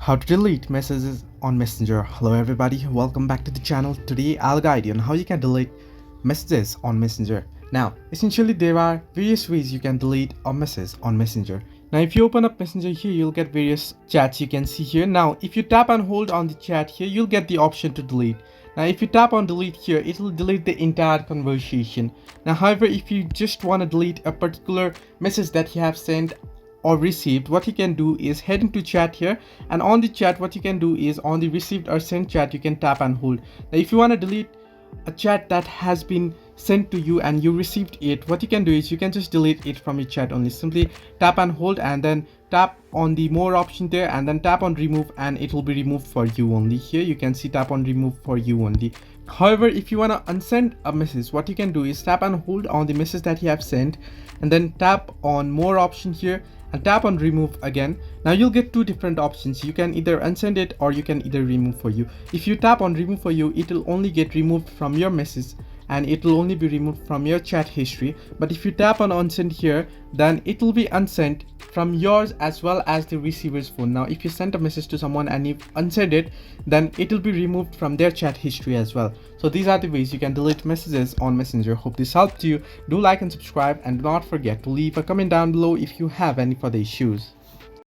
How to delete messages on Messenger. Hello everybody, welcome back to the channel. Today I'll guide you on how you can delete messages on Messenger. Now essentially there are various ways you can delete a message on Messenger. Now if you open up Messenger here, you'll get various chats you can see here. Now if you tap and hold on the chat here, you'll get the option to delete. Now if you tap on delete here, it will delete the entire conversation. Now however, if you just want to delete a particular message that you have sent or received, what you can do is head into chat here, and on the chat what you can do is on the received or sent chat you can tap and hold. Now if you want to delete a chat that has been sent to you and you received it, what you can do is you can just delete it from your chat only. Simply tap and hold and then tap on the more option there and then tap on remove, and it will be removed for you only. Here you can see tap on remove for you only. However, if you want to unsend a message, what you can do is tap and hold on the message that you have sent and then tap on more option here and tap on remove again. Now you'll get two different options. You can either unsend it or you can either remove for you. If you tap on remove for you, it will only get removed from your message and it will only be removed from your chat history. But if you tap on unsend here, then it will be unsent from yours as well as the receiver's phone. Now if you sent a message to someone and you unsend it, then it will be removed from their chat history as well. So these are the ways you can delete messages on Messenger. Hope this helped you. Do like and subscribe, and do not forget to leave a comment down below if you have any further issues.